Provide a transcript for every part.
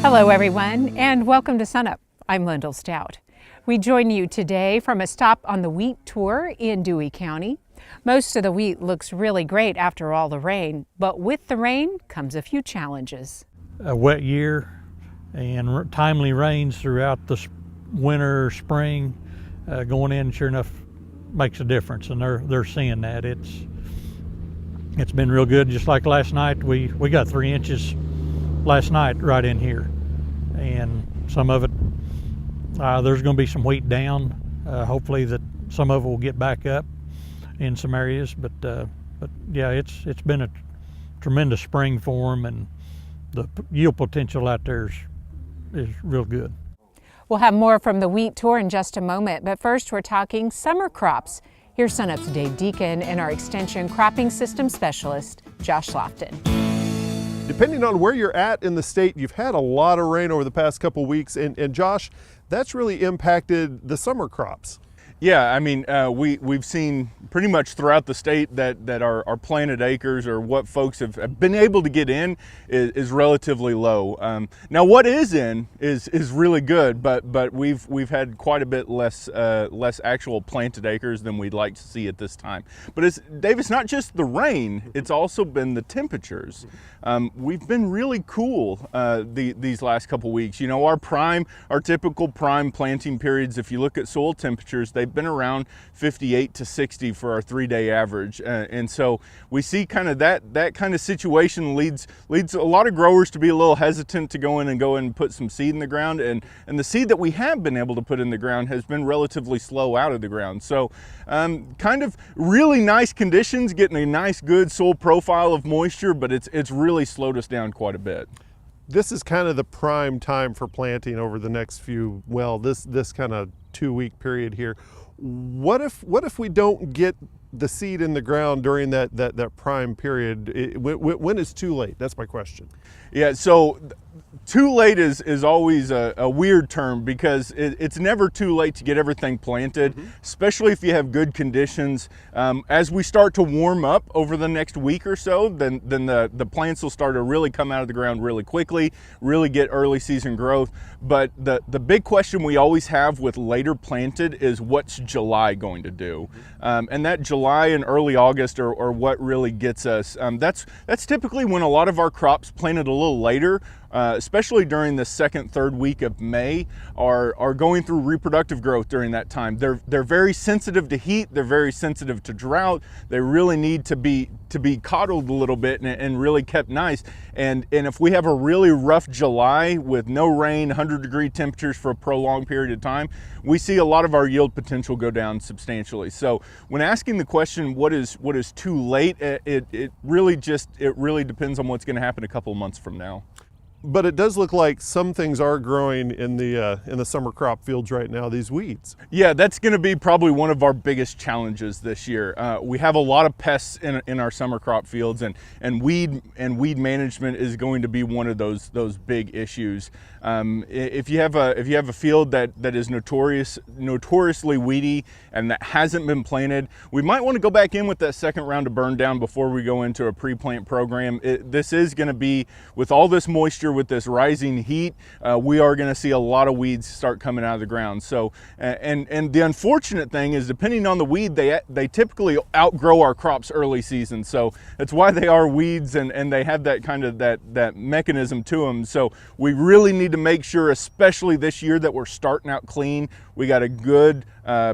Hello everyone, and welcome to SUNUP. I'm Lyndall Stout. We join you today from a stop on the wheat tour in Dewey County. Most of the wheat looks really great after all the rain, but with the rain comes a few challenges. A wet year and timely rains throughout the winter, spring, going in sure enough makes a difference, and they're seeing that. It's been real good. Just like last night, we got 3 inches last night right in here, and some of it there's going to be some wheat down. Hopefully that some of it will get back up in some areas, but yeah, it's been a tremendous spring for them, and the yield potential out there is real good. We'll have more from the wheat tour in just a moment, but first we're talking summer crops. Here's SUNUP's Dave Deacon and our Extension Cropping System Specialist, Josh Lofton. Depending on where you're at in the state, you've had a lot of rain over the past couple weeks, and Josh, that's really impacted the summer crops. Yeah, I mean, we've seen pretty much throughout the state that our planted acres, or what folks have been able to get in, is relatively low. Now, what is in is really good, but we've had quite a bit less actual planted acres than we'd like to see at this time. But Dave, it's not just the rain; it's also been the temperatures. We've been really cool these last couple weeks. You know, our typical prime planting periods, if you look at soil temperatures, they've been around 58 to 60 for our 3-day average, and so we see kind of that kind of situation leads a lot of growers to be a little hesitant to go in and put some seed in the ground, and the seed that we have been able to put in the ground has been relatively slow out of the ground. So kind of really nice conditions, getting a nice good soil profile of moisture, but it's really slowed us down quite a bit. This is kind of the prime time for planting over the next few, well, this kind of 2-week period here. What if we don't get the seed in the ground during that prime period? When is too late? That's my question. Yeah, so too late is always a weird term, because it's never too late to get everything planted, especially if you have good conditions. As we start to warm up over the next week or so, then the plants will start to really come out of the ground really quickly, really get early season growth. But the big question we always have with later planted is, what's July going to do? And that July and early August are what really gets us. That's typically when a lot of our crops planted a little later, especially during the second, third week of May, are going through reproductive growth during that time. They're very sensitive to heat. They're very sensitive to drought. They really need to be coddled a little bit and really kept nice. And if we have a really rough July with no rain, 100-degree temperatures for a prolonged period of time, we see a lot of our yield potential go down substantially. So when asking the question, what is too late, it really depends on what's going to happen a couple of months from now. But it does look like some things are growing in the summer crop fields right now, these weeds. Yeah, that's going to be probably one of our biggest challenges this year. We have a lot of pests in our summer crop fields, and weed management is going to be one of those big issues. If you have a field that is notoriously weedy and that hasn't been planted, we might want to go back in with that second round of burn down before we go into a pre-plant program. This is going to be, with all this moisture, with this rising heat, we are going to see a lot of weeds start coming out of the ground. So, and the unfortunate thing is, depending on the weed, they typically outgrow our crops early season. So that's why they are weeds, and they have that kind of that mechanism to them. So we really need to make sure, especially this year, that we're starting out clean. We got a good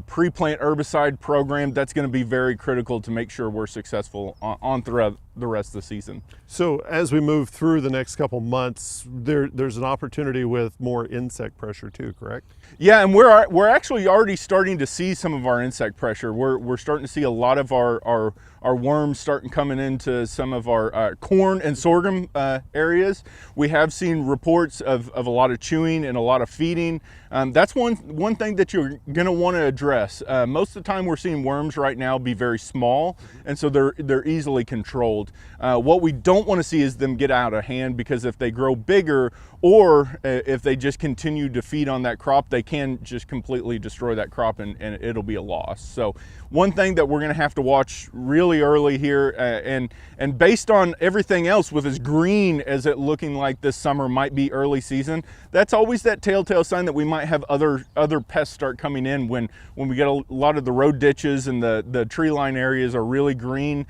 pre-plant herbicide program that's going to be very critical to make sure we're successful on throughout the rest of the season. So as we move through the next couple months, there's an opportunity with more insect pressure too, correct? Yeah, and we're actually already starting to see some of our insect pressure. We're starting to see a lot of our worms starting coming into some of our corn and sorghum areas. We have seen reports of a lot of chewing and a lot of feeding. That's one thing that you're going to want to address. Most of the time we're seeing worms right now be very small, and so they're easily controlled. What we don't want to see is them get out of hand, because if they grow bigger, or if they just continue to feed on that crop, they can just completely destroy that crop, and it'll be a loss. So one thing that we're going to have to watch really really early here, and based on everything else, with as green as it looking like this summer might be early season, that's always that telltale sign that we might have other pests start coming in when we get a lot of the road ditches and the tree line areas are really green.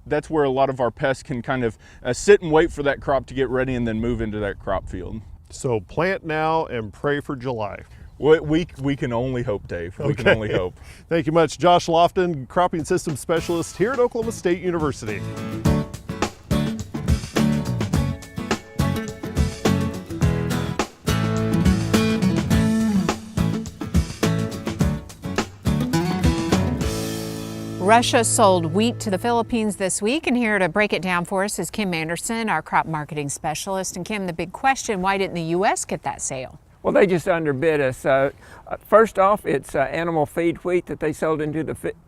That's where a lot of our pests can kind of sit and wait for that crop to get ready and then move into that crop field. So plant now and pray for July. We can only hope, Dave. We can only hope. Thank you much. Josh Lofton, Cropping Systems Specialist here at Oklahoma State University. Russia sold wheat to the Philippines this week, and here to break it down for us is Kim Anderson, our crop marketing specialist. And Kim, the big question, why didn't the U.S. get that sale? Well, they just underbid us. First off, it's animal feed wheat that they sold into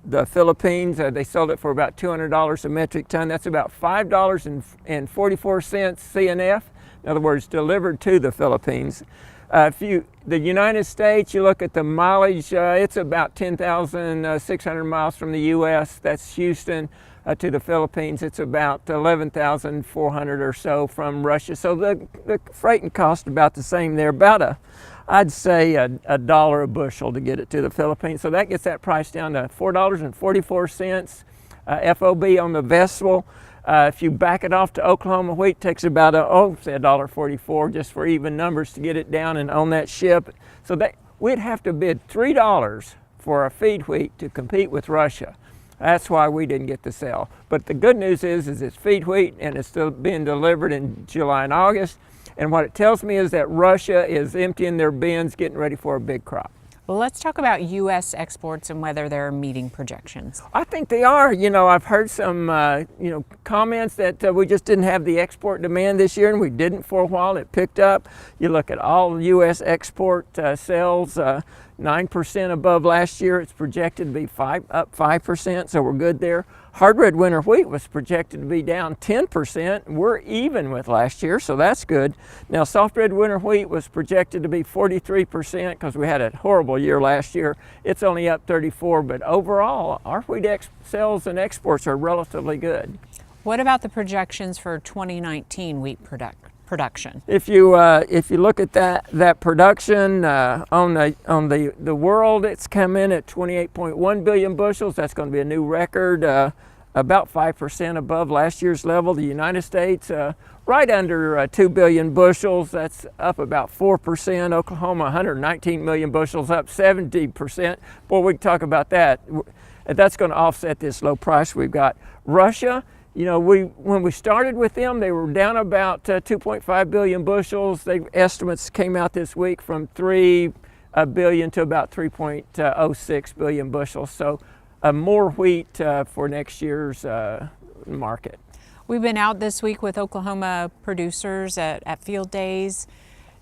the Philippines. They sold it for about $200 a metric ton. That's about $5.44 CNF. In other words, delivered to the Philippines. The United States, you look at the mileage, it's about 10,600 miles from the U.S. That's Houston to the Philippines. It's about 11,400 or so from Russia. So the freight and cost about the same there. I'd say a dollar a bushel to get it to the Philippines. So that gets that price down to $4.44 FOB on the vessel. If you back it off to Oklahoma wheat, it takes about say $1.44 just for even numbers to get it down and on that ship. So we'd have to bid $3 for a feed wheat to compete with Russia. That's why we didn't get the sale. But the good news is it's feed wheat and it's still being delivered in July and August. And what it tells me is that Russia is emptying their bins, getting ready for a big crop. Well, let's talk about U.S. exports and whether they're meeting projections. I think they are. You know, I've heard some, comments that we just didn't have the export demand this year, and we didn't for a while. It picked up. You look at all U.S. export sales, 9% above last year. It's projected to be up 5%, so we're good there. Hard red winter wheat was projected to be down 10%. We're even with last year, so that's good. Now, soft red winter wheat was projected to be 43% because we had a horrible year last year. It's only up 34%, but overall, our wheat sales and exports are relatively good. What about the projections for 2019 wheat production? If you look at that production on the world, it's come in at 28.1 billion bushels. That's going to be a new record, about 5% above last year's level. The United States, right under 2 billion bushels. That's up about 4%. Oklahoma, 119 million bushels, up 70%. Boy, we can talk about that. That's going to offset this low price we've got. Russia, you know, when we started with them, they were down about 2.5 billion bushels. Estimates came out this week from 3 billion to about 3.06 billion bushels. So more wheat for next year's market. We've been out this week with Oklahoma producers at field days,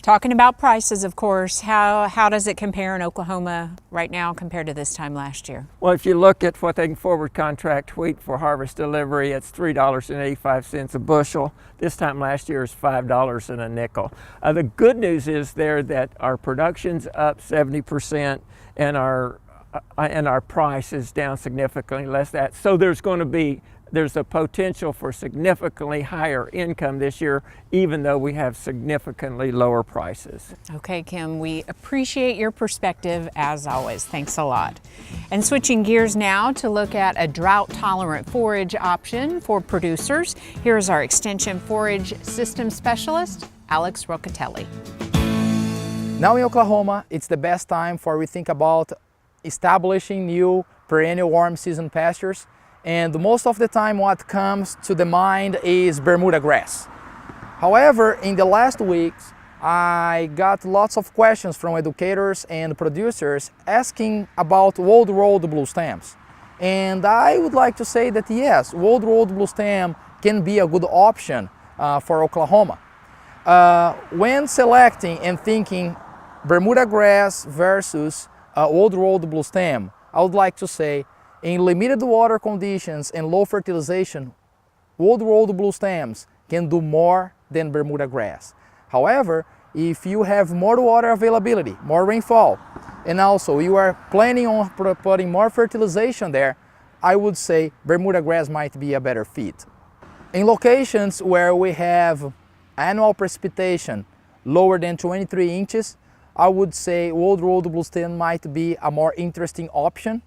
talking about prices, of course. How does it compare in Oklahoma right now compared to this time last year? Well, if you look at what they can forward contract wheat for harvest delivery, it's $3.85 a bushel. This time last year is $5 and a nickel. The good news is there that our production's up 70% and our price is down significantly less than that. So there's a potential for significantly higher income this year, even though we have significantly lower prices. Okay, Kim, we appreciate your perspective as always. Thanks a lot. And switching gears now to look at a drought-tolerant forage option for producers. Here's our Extension Forage System Specialist, Alex Rocateli. Now in Oklahoma, it's the best time for we think about establishing new perennial warm season pastures. And most of the time what comes to the mind is Bermuda grass. However, in the last weeks, I got lots of questions from educators and producers asking about Old World Bluestems. And I would like to say that yes, Old World Bluestem can be a good option for Oklahoma. When selecting and thinking Bermuda grass versus Old World Bluestem, I would like to say in limited water conditions and low fertilization, Old World Bluestems can do more than Bermuda grass. However, if you have more water availability, more rainfall, and also you are planning on putting more fertilization there, I would say Bermuda grass might be a better fit. In locations where we have annual precipitation lower than 23 inches, I would say Old World Bluestem might be a more interesting option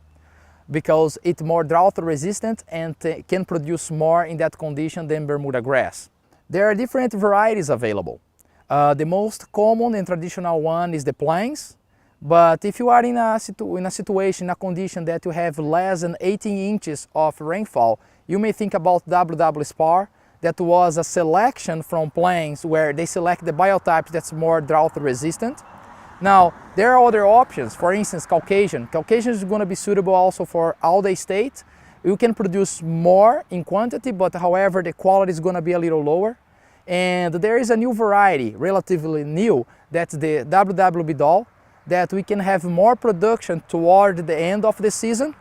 because it's more drought resistant and can produce more in that condition than Bermuda grass. There are different varieties available. The most common and traditional one is the plains, but if you are in a situation, a condition that you have less than 18 inches of rainfall, you may think about WW Spar. That was a selection from plains where they select the biotypes that's more drought resistant. Now, there are other options. For instance, Caucasian. Caucasian is going to be suitable also for all the state. You can produce more in quantity, but however, the quality is going to be a little lower. And there is a new variety, relatively new, that's the WW Bidol, that we can have more production toward the end of the season.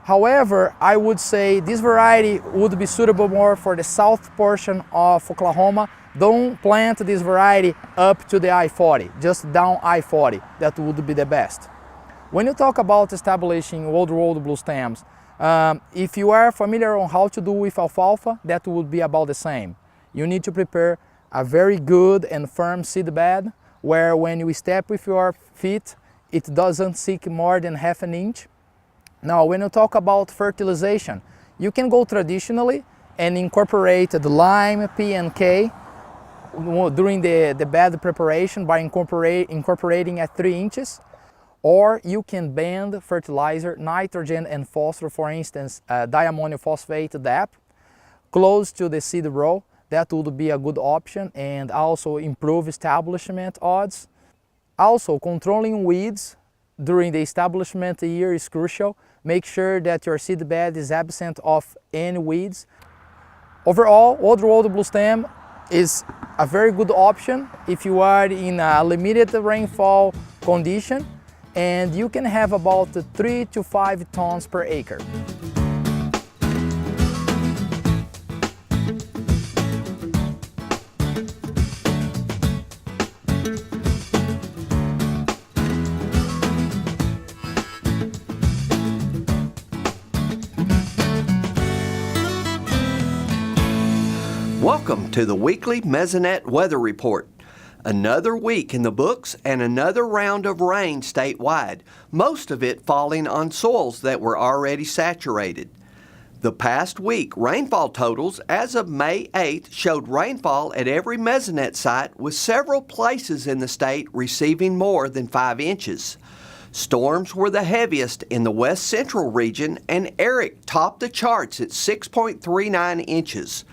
However, I would say this variety would be suitable more for the south portion of Oklahoma. Don't plant this variety up to the I-40, just down I-40. That would be the best. When you talk about establishing Old World Bluestems, if you are familiar on how to do with alfalfa, that would be about the same. You need to prepare a very good and firm seed bed where when you step with your feet, it doesn't sink more than half an inch. Now, when you talk about fertilization, you can go traditionally and incorporate the lime, P and K during the bed preparation by incorporating at 3 inches. Or you can blend fertilizer, nitrogen and phosphorus, for instance, diammonium phosphate DAP, close to the seed row. That would be a good option and also improve establishment odds. Also, controlling weeds during the establishment year is crucial. Make sure that your seed bed is absent of any weeds. Overall, Old World Bluestem is a very good option if you are in a limited rainfall condition, and you can have about 3 to 5 tons per acre. Welcome to the weekly Mesonet weather report. Another week in the books and another round of rain statewide, most of it falling on soils that were already saturated. The past week, rainfall totals as of May 8th showed rainfall at every Mesonet site, with several places in the state receiving more than 5 inches. Storms were the heaviest in the west central region, and Eric topped the charts at 6.39 inches.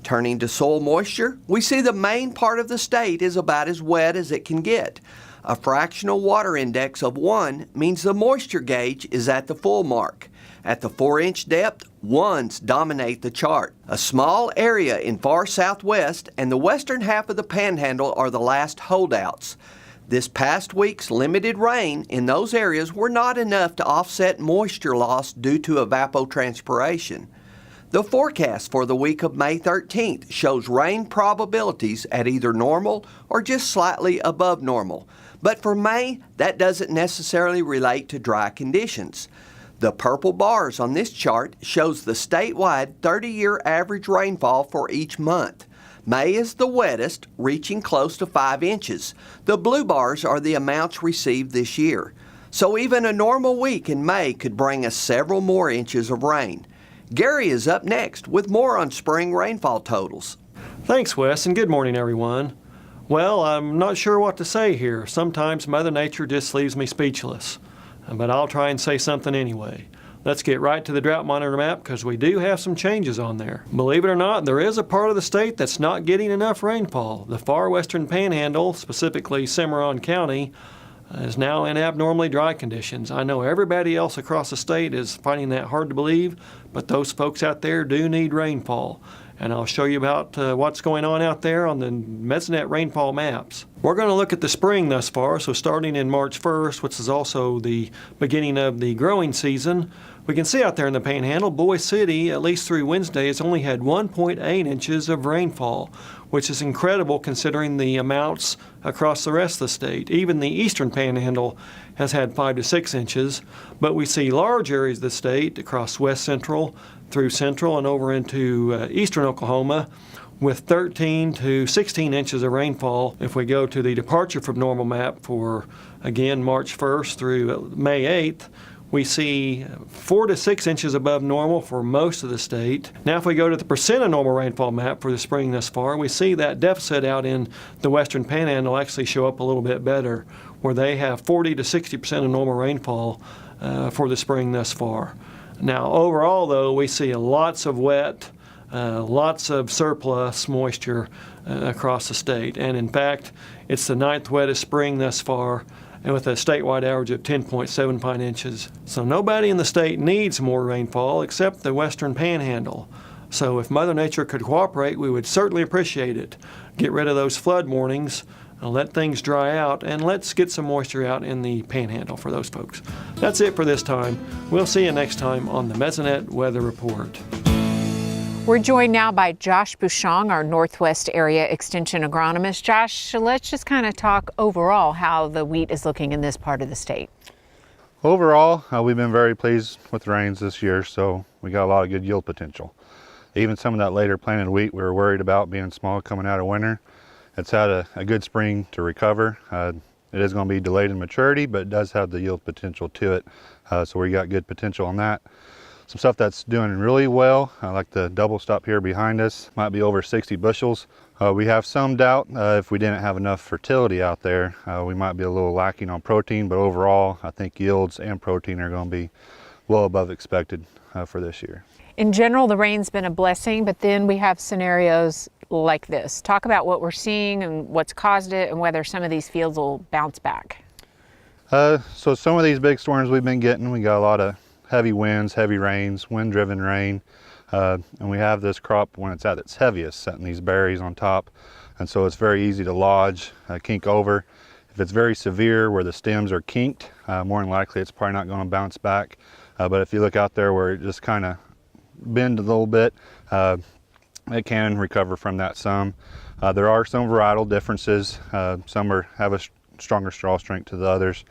Turning to soil moisture, we see the main part of the state is about as wet as it can get. A fractional water index of 1 means the moisture gauge is at the full mark. At the 4-inch depth, 1s dominate the chart. A small area in far southwest and the western half of the panhandle are the last holdouts. This past week's limited rain in those areas were not enough to offset moisture loss due to evapotranspiration. The forecast for the week of May 13th shows rain probabilities at either normal or just slightly above normal. But for May, that doesn't necessarily relate to dry conditions. The purple bars on this chart shows the statewide 30-year average rainfall for each month. May is the wettest, reaching close to 5 inches. The blue bars are the amounts received this year. So even a normal week in May could bring us several more inches of rain. Gary is up next with more on spring rainfall totals. Thanks, Wes, and good morning, everyone. Well, I'm not sure what to say here. Sometimes Mother Nature just leaves me speechless. But I'll try and say something anyway. Let's get right to the drought monitor map because we do have some changes on there. Believe it or not, there is a part of the state that's not getting enough rainfall. The far western panhandle, specifically Cimarron County, is now in abnormally dry conditions. I know everybody else across the state is finding that hard to believe, but those folks out there do need rainfall. And I'll show you about what's going on out there on the Mesonet rainfall maps. We're going to look at the spring thus far, so starting in March 1st, which is also the beginning of the growing season, we can see out there in the Panhandle, Boise City, at least through Wednesday, has only had 1.8 inches of rainfall, which is incredible considering the amounts across the rest of the state. Even the eastern Panhandle has had 5 to 6 inches, but we see large areas of the state across west central, through central, and over into eastern Oklahoma, with 13 to 16 inches of rainfall. If we go to the departure from normal map for, again, March 1st through May 8th, we see 4 to 6 inches above normal for most of the state. Now if we go to the percent of normal rainfall map for the spring thus far, we see that deficit out in the western Panhandle actually show up a little bit better, where they have 40 to 60% of normal rainfall for the spring thus far. Now overall though, we see lots of wet, lots of surplus moisture across the state, and in fact it's the 9th wettest spring thus far, and with a statewide average of 10.75 inches. So nobody in the state needs more rainfall except the western Panhandle. So if Mother Nature could cooperate, we would certainly appreciate it. Get rid of those flood warnings, let things dry out, and let's get some moisture out in the Panhandle for those folks. That's it for this time. We'll see you next time on the Mesonet Weather Report. We're joined now by Josh Bushong, our Northwest Area Extension Agronomist. Josh, let's just kind of talk overall how the wheat is looking in this part of the state. Overall, we've been very pleased with the rains this year, so we got a lot of good yield potential. Even some of that later planted wheat we were worried about being small coming out of winter, it's had a good spring to recover. It is going to be delayed in maturity, but it does have the yield potential to it, so we got good potential on that. Some stuff that's doing really well, like the double stop here behind us, might be over 60 bushels. We have some doubt if we didn't have enough fertility out there, we might be a little lacking on protein, but overall I think yields and protein are going to be well above expected for this year. In general, the rain's been a blessing, but then we have scenarios like this. Talk about what we're seeing and what's caused it and whether some of these fields will bounce back. So some of these big storms we've been getting, we got a lot of heavy winds, heavy rains, wind-driven rain, and we have this crop when it's at its heaviest, setting these berries on top, and so it's very easy to lodge, kink over. If it's very severe where the stems are kinked, more than likely it's probably not going to bounce back, but if you look out there where it just kind of bend a little bit, it can recover from that some. There are some varietal differences. Some have a stronger straw strength to the others,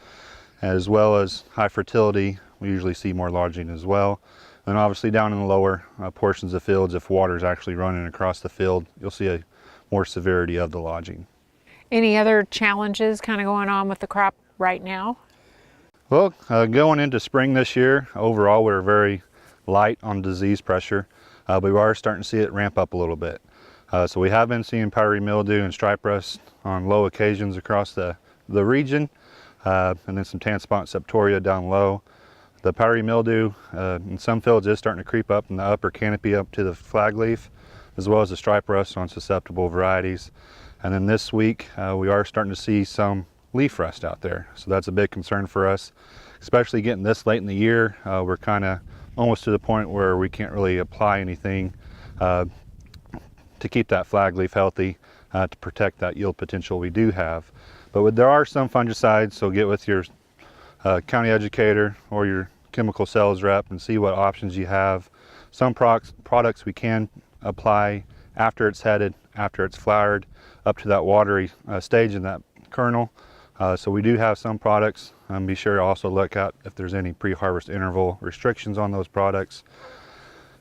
as well as high fertility. We usually see more lodging as well. And obviously down in the lower portions of fields, if water is actually running across the field, you'll see a more severity of the lodging. Any other challenges kind of going on with the crop right now? Well, going into spring this year, overall we're very light on disease pressure, but we are starting to see it ramp up a little bit. So we have been seeing powdery mildew and stripe rust on low occasions across the region, and then some tan spot septoria down low. The powdery mildew in some fields is starting to creep up in the upper canopy up to the flag leaf, as well as the stripe rust on susceptible varieties. And then this week we are starting to see some leaf rust out there. So that's a big concern for us, especially getting this late in the year. We're kind of almost to the point where we can't really apply anything to keep that flag leaf healthy, to protect that yield potential we do have. But there are some fungicides, so get with your county educator or your chemical sales rep and see what options you have. Some products we can apply after it's headed, after it's flowered, up to that watery stage in that kernel. So we do have some products. Be sure to also look at if there's any pre-harvest interval restrictions on those products.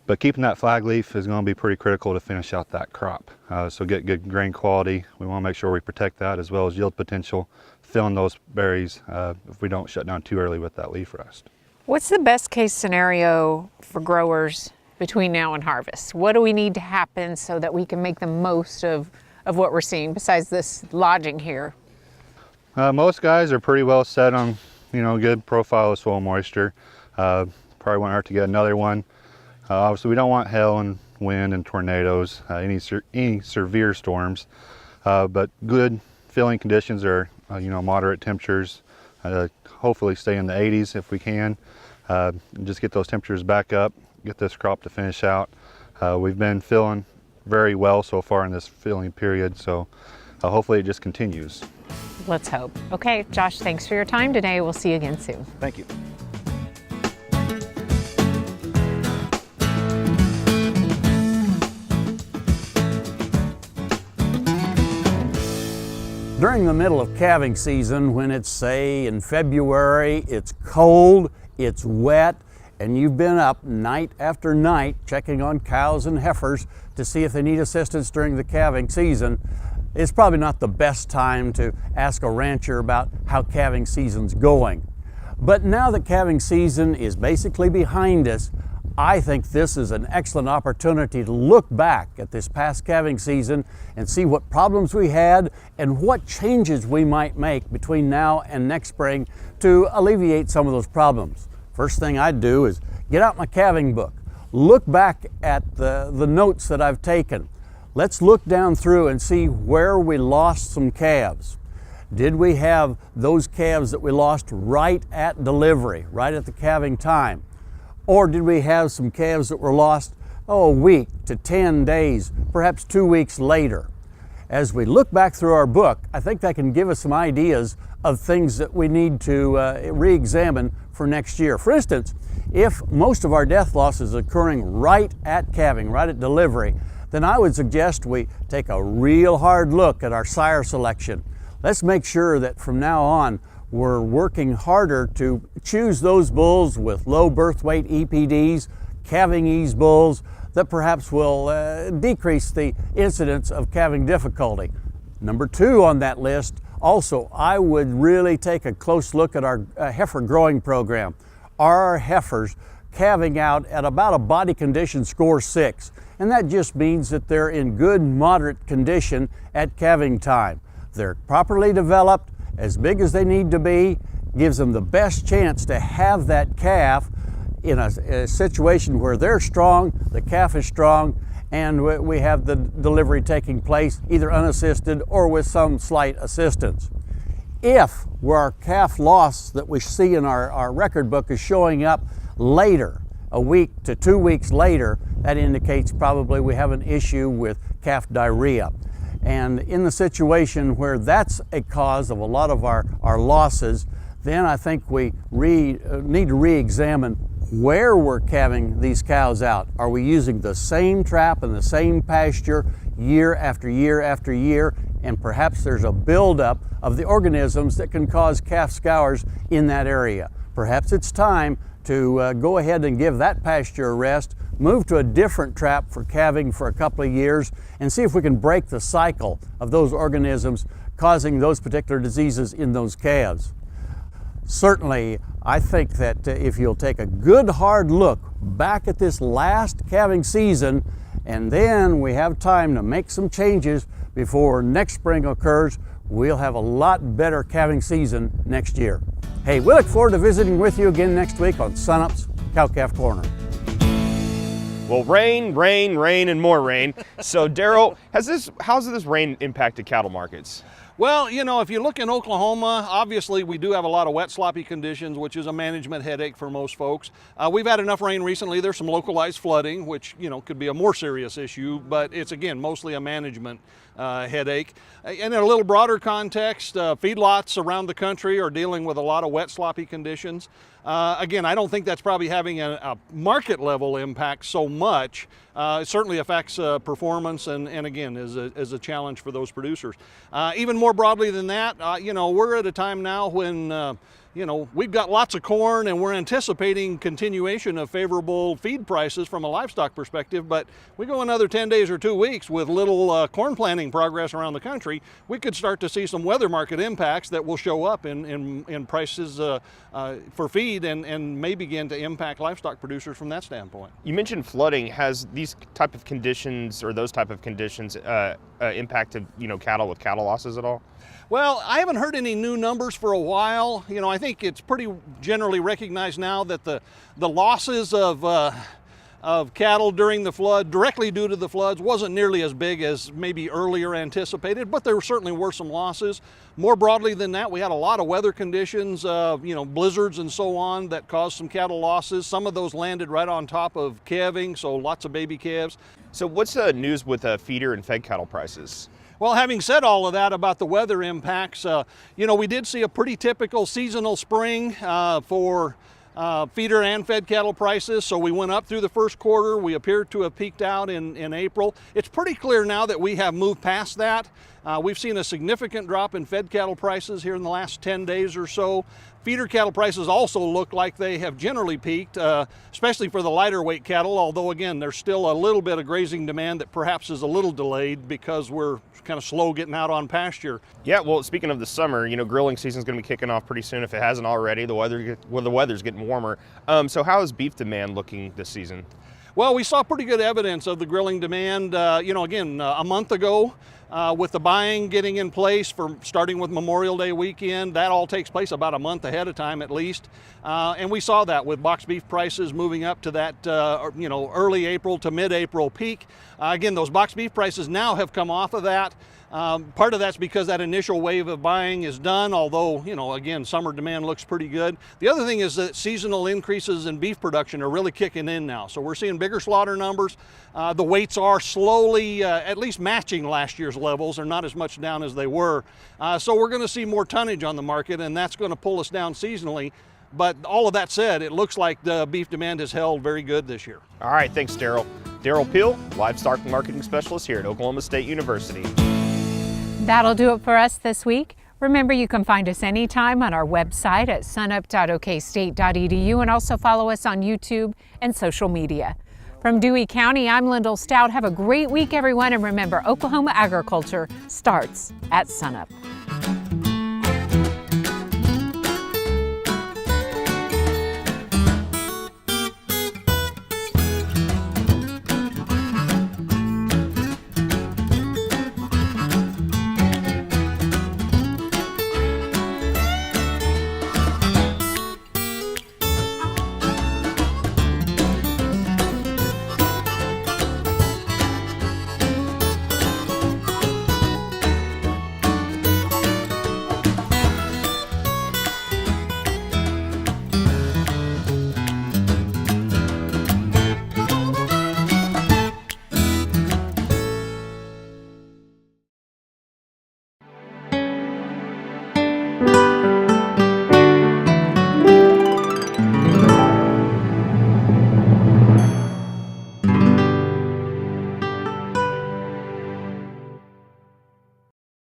But keeping that flag leaf is going to be pretty critical to finish out that crop. So get good grain quality. We want to make sure we protect that, as well as yield potential, filling those berries if we don't shut down too early with that leaf rust. What's the best case scenario for growers between now and harvest? What do we need to happen so that we can make the most of what we're seeing besides this lodging here? Most guys are pretty well set on, good profile of soil moisture. Probably won't hurt to get another one. Obviously we don't want hail and wind and tornadoes, any severe storms, but good filling conditions are, moderate temperatures, hopefully stay in the 80s if we can. Just get those temperatures back up, get this crop to finish out. We've been filling very well so far in this filling period, so hopefully it just continues. Let's hope. Okay, Josh, thanks for your time today. We'll see you again soon. Thank you. During the middle of calving season, when it's, say, in February, it's cold, it's wet, and you've been up night after night checking on cows and heifers to see if they need assistance during the calving season, it's probably not the best time to ask a rancher about how calving season's going. But now that calving season is basically behind us, I think this is an excellent opportunity to look back at this past calving season and see what problems we had and what changes we might make between now and next spring to alleviate some of those problems. First thing I'd do is get out my calving book, look back at the notes that I've taken. Let's look down through and see where we lost some calves. Did we have those calves that we lost right at delivery, right at the calving time? Or did we have some calves that were lost, a week to 10 days, perhaps 2 weeks later? As we look back through our book, I think that can give us some ideas of things that we need to re-examine for next year. For instance, if most of our death loss is occurring right at calving, right at delivery, then I would suggest we take a real hard look at our sire selection. Let's make sure that from now on, we're working harder to choose those bulls with low birth weight EPDs, calving ease bulls that perhaps will decrease the incidence of calving difficulty. Number 2 on that list, also, I would really take a close look at our heifer growing program. Are our heifers calving out at about a body condition score 6? And that just means that they're in good moderate condition at calving time. They're properly developed, as big as they need to be, gives them the best chance to have that calf in a situation where they're strong, the calf is strong, and we have the delivery taking place either unassisted or with some slight assistance. If our calf loss that we see in our record book is showing up later, a week to 2 weeks later, that indicates probably we have an issue with calf diarrhea. And in the situation where that's a cause of a lot of our losses, then I think we need to re-examine where we're calving these cows out. Are we using the same trap and the same pasture year after year after year? And perhaps there's a buildup of the organisms that can cause calf scours in that area. Perhaps it's time to go ahead and give that pasture a rest, move to a different trap for calving for a couple of years, and see if we can break the cycle of those organisms causing those particular diseases in those calves. Certainly, I think that if you'll take a good hard look back at this last calving season, and then we have time to make some changes before next spring occurs, we'll have a lot better calving season next year. Hey, we look forward to visiting with you again next week on SUNUP's Cow-Calf Corner. Well, rain, rain, rain, and more rain. So, Derrell, how's this rain impacted cattle markets? Well, you know, if you look in Oklahoma, obviously we do have a lot of wet, sloppy conditions, which is a management headache for most folks. We've had enough rain recently. There's some localized flooding, which, you know, could be a more serious issue, but it's, again, mostly a management headache. And in a little broader context, feedlots around the country are dealing with a lot of wet, sloppy conditions. Again, I don't think that's probably having a market level impact so much. It certainly affects performance and again is a challenge for those producers. Even more broadly than that, you know, we're at a time now when you know, we've got lots of corn and we're anticipating continuation of favorable feed prices from a livestock perspective, but we go another 10 days or 2 weeks with little corn planting progress around the country, we could start to see some weather market impacts that will show up in prices for feed and may begin to impact livestock producers from that standpoint. You mentioned flooding. Has these type of conditions or those type of conditions impacted, you know, cattle with cattle losses at all? Well, I haven't heard any new numbers for a while. You know, I think it's pretty generally recognized now that the losses of cattle during the flood, directly due to the floods, wasn't nearly as big as maybe earlier anticipated, but there certainly were some losses. More broadly than that, we had a lot of weather conditions, you know, blizzards and so on that caused some cattle losses. Some of those landed right on top of calving, so lots of baby calves. So what's the news with feeder and fed cattle prices? Well, having said all of that about the weather impacts, you know, we did see a pretty typical seasonal spring for feeder and fed cattle prices. So we went up through the first quarter. We appeared to have peaked out in April. It's pretty clear now that we have moved past that. We've seen a significant drop in fed cattle prices here in the last 10 days or so. Feeder cattle prices also look like they have generally peaked, especially for the lighter weight cattle, although again, there's still a little bit of grazing demand that perhaps is a little delayed because we're kind of slow getting out on pasture. Yeah, well, speaking of the summer, you know, grilling season's going to be kicking off pretty soon if it hasn't already. The weather's getting warmer. So how is beef demand looking this season? Well, we saw pretty good evidence of the grilling demand, you know, again, a month ago. With the buying getting in place for starting with Memorial Day weekend, that all takes place about a month ahead of time at least. And we saw that with boxed beef prices moving up to that, you know, early April to mid-April peak. Again, those boxed beef prices now have come off of that. Part of that's because that initial wave of buying is done, although, you know, again, summer demand looks pretty good. The other thing is that seasonal increases in beef production are really kicking in now. So we're seeing bigger slaughter numbers. The weights are slowly at least matching last year's levels. They're not as much down as they were. So we're going to see more tonnage on the market, and that's going to pull us down seasonally. But all of that said, it looks like the beef demand has held very good this year. All right, thanks, Derrell. Derrell Peel, Livestock Marketing Specialist here at Oklahoma State University. That'll do it for us this week. Remember, you can find us anytime on our website at sunup.okstate.edu and also follow us on YouTube and social media. From Dewey County, I'm Lyndall Stout. Have a great week, everyone, and remember, Oklahoma agriculture starts at sunup.